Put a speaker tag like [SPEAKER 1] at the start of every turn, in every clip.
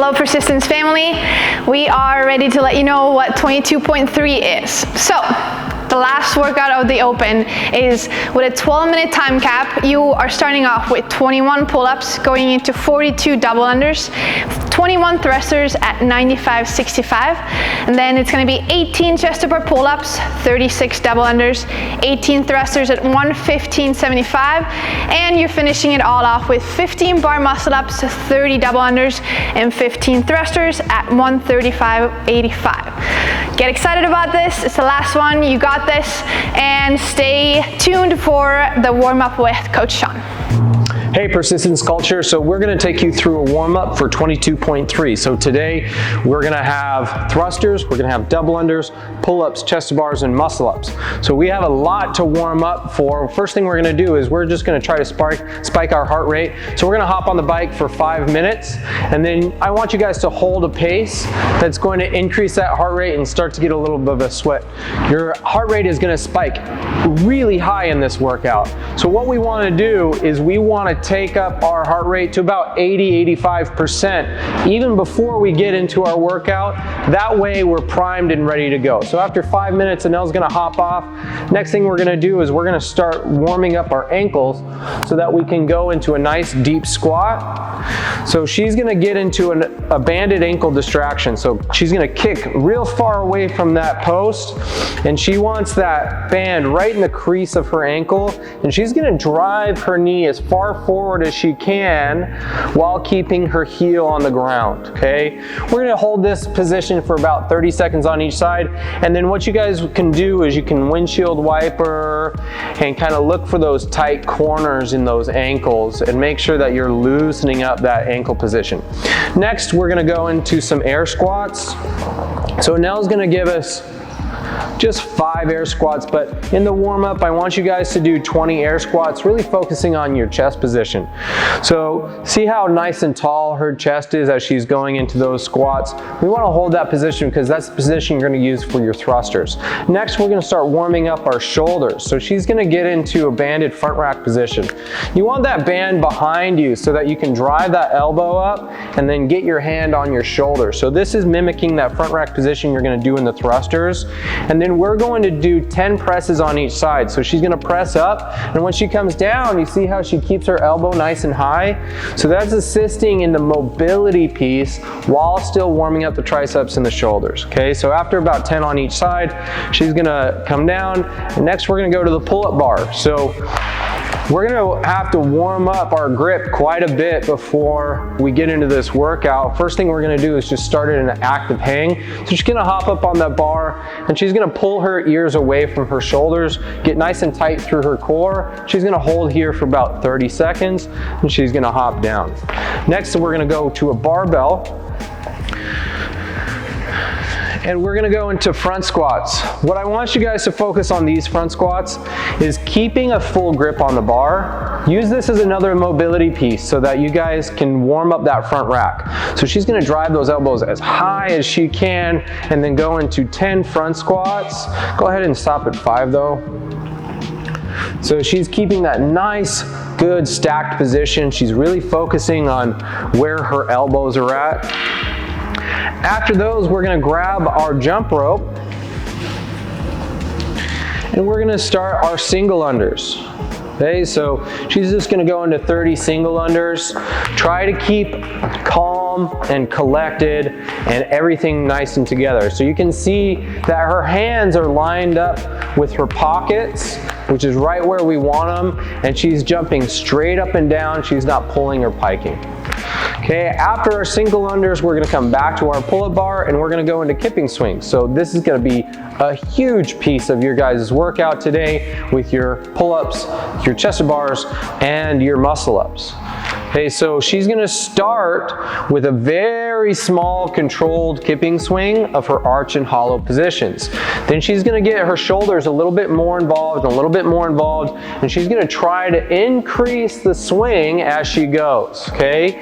[SPEAKER 1] Hello Persistence family. We are ready to let you know what 22.3 is. So, the last workout of the open is with a 12-minute time cap. You are starting off with 21 pull-ups, going into 42 double unders, 21 thrusters at 95-65, and then it's going to be 18 chest to bar pull-ups, 36 double unders, 18 thrusters at 115-75, and you're finishing it all off with 15 bar muscle ups, 30 double unders, and 15 thrusters at 135-85. Get excited about this. It's the last one. You got this, and stay tuned for the warm-up with Coach Sean.
[SPEAKER 2] Hey Persistence Culture, so we're going to take you through a warm-up for 22.3. So today we're going to have thrusters, we're going to have double unders, pull-ups, chest to bars, and muscle ups. So we have a lot to warm up for. First thing we're going to do is we're just going to try to spike our heart rate. So we're going to hop on the bike for 5 minutes, and then I want you guys to hold a pace that's going to increase that heart rate and start to get a little bit of a sweat. Your heart rate is going to spike really high in this workout. So what we want to do is we want to take up our heart rate to about 80-85% even before we get into our workout. That way we're primed and ready to go. So after 5 minutes, Anel's gonna hop off. Next thing we're gonna do is we're gonna start warming up our ankles so that we can go into a nice deep squat. So she's gonna get into a banded ankle distraction. So she's gonna kick real far away from that post, and she wants that band right in the crease of her ankle, and she's gonna drive her knee as far forward as she can while keeping her heel on the ground, okay? We're gonna hold this position for about 30 seconds on each side, and then what you guys can do is you can windshield wiper and kind of look for those tight corners in those ankles and make sure that you're loosening up that ankle position. Next, we're gonna go into some air squats. So Nell's gonna give us just 5 air squats, but in the warm-up, I want you guys to do 20 air squats, really focusing on your chest position. So see how nice and tall her chest is as she's going into those squats? We want to hold that position because that's the position you're going to use for your thrusters. Next, we're going to start warming up our shoulders. So she's going to get into a banded front rack position. You want that band behind you so that you can drive that elbow up and then get your hand on your shoulder. So this is mimicking that front rack position you're going to do in the thrusters. And then we're going to do 10 presses on each side. So she's going to press up, and when she comes down, you see how she keeps her elbow nice and high? So that's assisting in the mobility piece while still warming up the triceps and the shoulders, okay? So after about 10 on each side, she's going to come down, and next we're going to go to the pull-up bar. So we're going to have to warm up our grip quite a bit before we get into this workout. First thing we're going to do is just start it in an active hang. So she's going to hop up on that bar, and she's going to pull her ears away from her shoulders, get nice and tight through her core. She's going to hold here for about 30 seconds, and she's going to hop down. Next, we're going to go to a barbell, and we're gonna go into front squats. What I want you guys to focus on these front squats is keeping a full grip on the bar. Use this as another mobility piece so that you guys can warm up that front rack. So she's gonna drive those elbows as high as she can and then go into 10 front squats. Go ahead and stop at 5 though. So she's keeping that nice, good stacked position. She's really focusing on where her elbows are at. After those, we're going to grab our jump rope, and we're going to start our single unders. Okay, so she's just going to go into 30 single unders. Try to keep calm and collected and everything nice and together. So you can see that her hands are lined up with her pockets, which is right where we want them, and she's jumping straight up and down. She's not pulling or piking. Okay, after our single unders, we're gonna come back to our pull-up bar, and we're gonna go into kipping swings. So this is gonna be a huge piece of your guys' workout today with your pull-ups, your chest to bars, and your muscle-ups. Okay, so she's gonna start with a very small controlled kipping swing of her arch and hollow positions. Then she's gonna get her shoulders a little bit more involved, and she's gonna try to increase the swing as she goes, okay?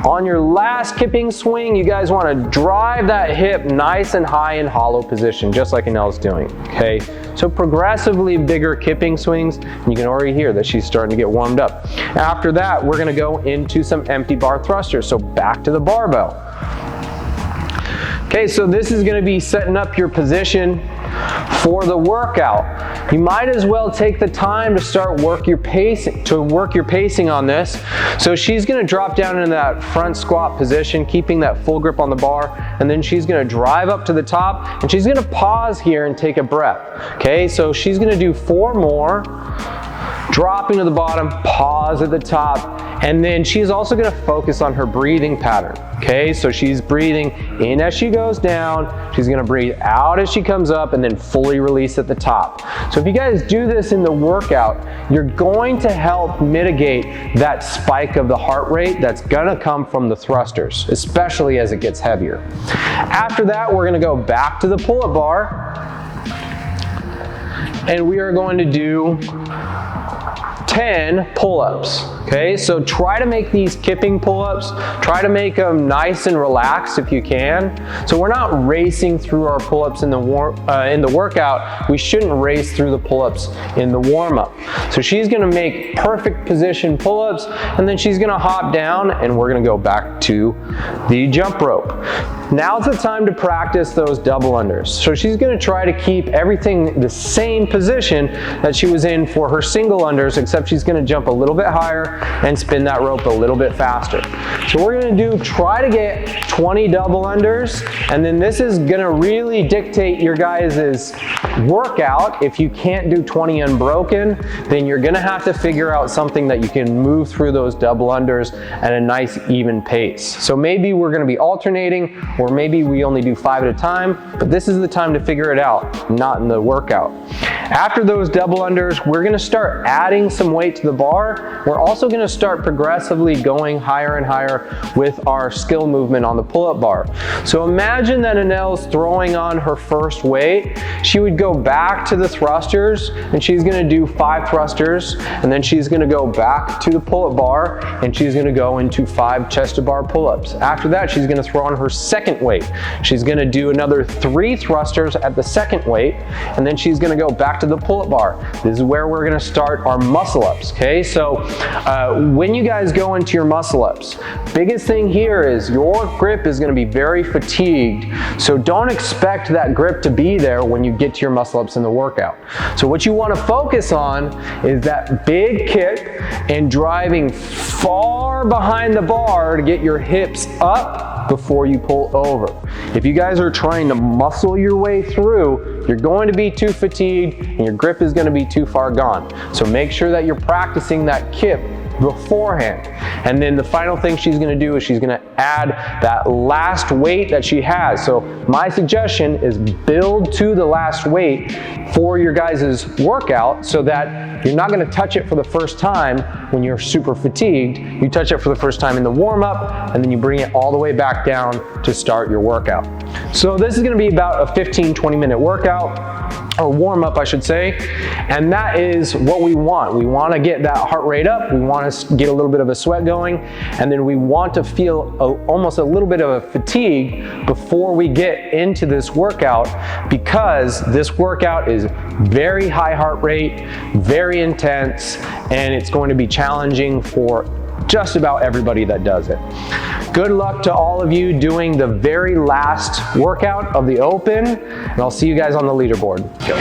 [SPEAKER 2] On your last kipping swing, you guys wanna drive that hip nice and high in hollow position, just like Anel's doing, okay? So progressively bigger kipping swings, and you can already hear that she's starting to get warmed up. After that, we're gonna go go into some empty bar thrusters. So back to the barbell. Okay, so this is gonna be setting up your position for the workout. You might as well take the time to start work your pacing on this. So she's gonna drop down in that front squat position, keeping that full grip on the bar, and then she's gonna drive up to the top, and she's gonna pause here and take a breath. Okay, so she's gonna do 4 more, dropping to the bottom, pause at the top, and then she's also gonna focus on her breathing pattern. Okay, so she's breathing in as she goes down, she's gonna breathe out as she comes up, and then fully release at the top. So if you guys do this in the workout, you're going to help mitigate that spike of the heart rate that's gonna come from the thrusters, especially as it gets heavier. After that, we're gonna go back to the pull-up bar, and we are going to do 10 pull-ups. Okay, so try to make these kipping pull-ups, try to make them nice and relaxed if you can. So we're not racing through our pull-ups in the workout. We shouldn't race through the pull-ups in the warm-up. So she's gonna make perfect position pull-ups, and then she's gonna hop down, and we're gonna go back to the jump rope. Now's the time to practice those double unders. So she's gonna try to keep everything the same position that she was in for her single unders, except she's gonna jump a little bit higher and spin that rope a little bit faster. So we're gonna try to get 20 double unders, and then this is gonna really dictate your guys' workout. If you can't do 20 unbroken, then you're gonna have to figure out something that you can move through those double unders at a nice even pace. So maybe we're gonna be alternating, or maybe we only do 5 at a time, but this is the time to figure it out, not in the workout. After those double unders, we're gonna start adding some weight to the bar. We're also gonna start progressively going higher and higher with our skill movement on the pull-up bar. So imagine that Anel's throwing on her first weight. She would go back to the thrusters, and she's gonna do 5 thrusters, and then she's gonna go back to the pull-up bar, and she's gonna go into 5 chest-to-bar pull-ups. After that, she's gonna throw on her second weight. She's gonna do another 3 thrusters at the second weight, and then she's gonna go back to the pull-up bar. This is where we're gonna start our muscle ups, okay? So when you guys go into your muscle ups, biggest thing here is your grip is gonna be very fatigued, so don't expect that grip to be there when you get to your muscle ups in the workout. So what you wanna focus on is that big kick and driving far behind the bar to get your hips up before you pull over. If you guys are trying to muscle your way through, you're going to be too fatigued and your grip is going to be too far gone. So make sure that you're practicing that kip beforehand. And then the final thing she's going to do is she's going to add that last weight that she has. So my suggestion is build to the last weight for your guys' workout, so that you're not going to touch it for the first time when you're super fatigued. You touch it for the first time in the warm-up, and then you bring it all the way back down to start your workout. So this is going to be about a 15-20 minute workout, or warm-up I should say, and that is what we want. We want to get that heart rate up, we want to get a little bit of a sweat going, and then we want to feel almost a little bit of a fatigue before we get into this workout, because this workout is very high heart rate, very intense, and it's going to be challenging for just about everybody that does it. Good luck to all of you doing the very last workout of the open, and I'll see you guys on the leaderboard. Go.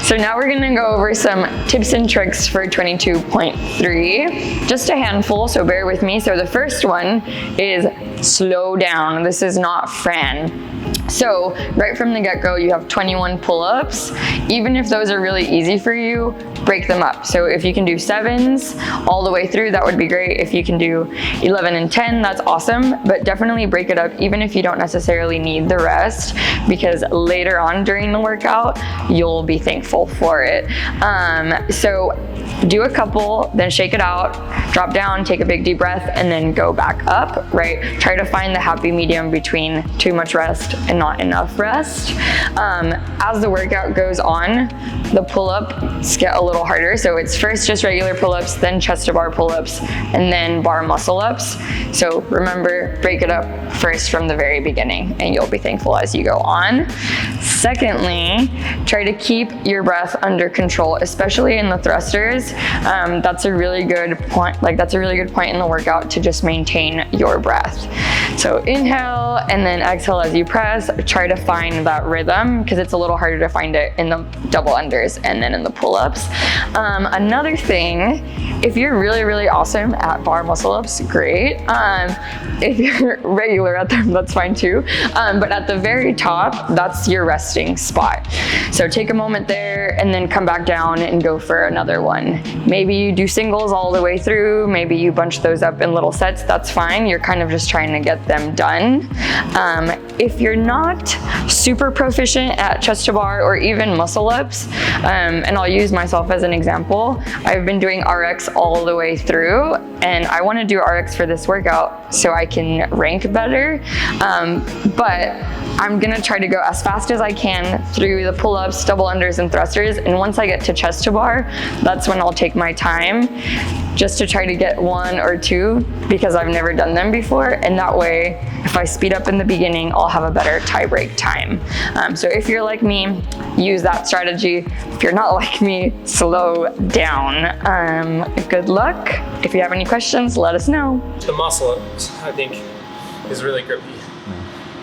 [SPEAKER 3] So now we're gonna go over some tips and tricks for 22.3. Just a handful, so bear with me. So the first one is slow down. This is not Fran. So right from the get-go, you have 21 pull-ups. Even if those are really easy for you, break them up. So if you can do 7s all the way through, that would be great. If you can do 11 and 10, that's awesome, but definitely break it up even if you don't necessarily need the rest, because later on during the workout, you'll be thankful for it. So do a couple, then shake it out, drop down, take a big deep breath, and then go back up, right? Try to find the happy medium between too much rest and not enough rest. As the workout goes on, the pull-ups get a little harder. So it's first just regular pull-ups, then chest to bar pull-ups, and then bar muscle-ups. So remember, break it up first from the very beginning, and you'll be thankful as you go on. Secondly, try to keep your breath under control, especially in the thrusters. That's a really good point. That's a really good point in the workout to just maintain your breath. So inhale and then exhale as you press. Try to find that rhythm, because it's a little harder to find it in the double unders and then in the pull-ups. Another thing, if you're really, really awesome at bar muscle-ups, great. If you're regular at them, that's fine too. But at the very top, that's your resting spot. So take a moment there and then come back down and go for another one. Maybe you do singles all the way through. Maybe you bunch those up in little sets. That's fine. You're kind of just trying to get them done. If you're not super proficient at chest to bar or even muscle ups, and I'll use myself as an example, I've been doing RX all the way through, and I want to do RX for this workout so I can rank better. But I'm gonna try to go as fast as I can through the pull-ups, double unders, and thrusters. And once I get to chest to bar, that's when I'll take my time just to try to get one or two, because I've never done them before. And that way, if I speed up in the beginning, I'll have a better tie break time. So if you're like me, use that strategy. If you're not like me, slow down. Good luck. If you have any questions, let us know.
[SPEAKER 2] The muscle ups, I think, is really grippy.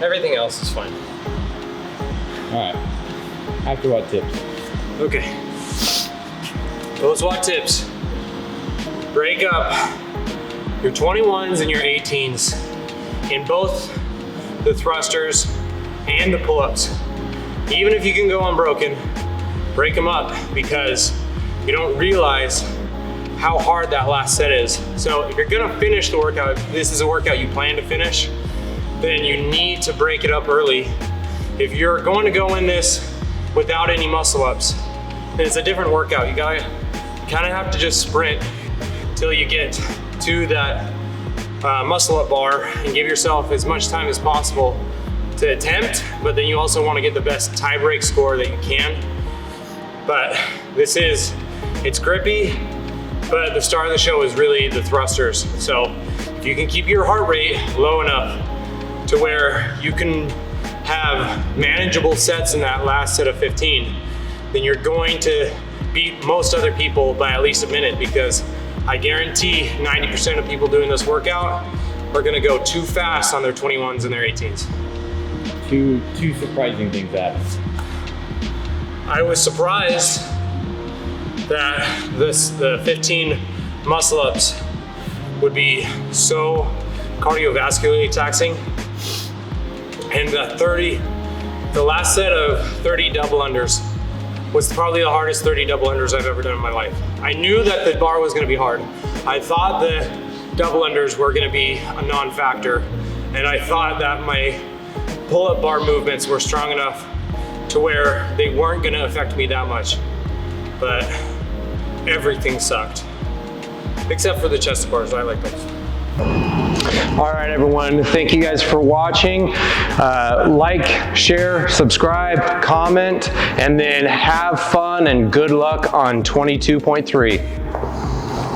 [SPEAKER 2] Everything else is fine.
[SPEAKER 4] All right. After what tips?
[SPEAKER 2] Okay. Those what tips. Break up your 21s and your 18s in both the thrusters and the pull-ups. Even if you can go unbroken, break them up, because you don't realize how hard that last set is. So if you're gonna finish the workout, if this is a workout you plan to finish, then you need to break it up early. If you're going to go in this without any muscle ups, then it's a different workout. You kind of have to just sprint till you get to that muscle up bar and give yourself as much time as possible to attempt, but then you also want to get the best tie break score that you can. But it's grippy, but the star of the show is really the thrusters. So if you can keep your heart rate low enough to where you can have manageable sets in that last set of 15, then you're going to beat most other people by at least a minute, because I guarantee 90% of people doing this workout are gonna go too fast on their 21s and their 18s.
[SPEAKER 4] Two surprising things happened.
[SPEAKER 2] I was surprised that the 15 muscle ups would be so cardiovascularly taxing. And the last set of 30 double unders was probably the hardest 30 double unders I've ever done in my life. I knew that the bar was gonna be hard. I thought the double unders were gonna be a non-factor, and I thought that my pull-up bar movements were strong enough to where they weren't gonna affect me that much. But everything sucked, except for the chest bars. I like those. All right, everyone, thank you guys for watching. Like, share, subscribe, comment, and then have fun and good luck on 22.3.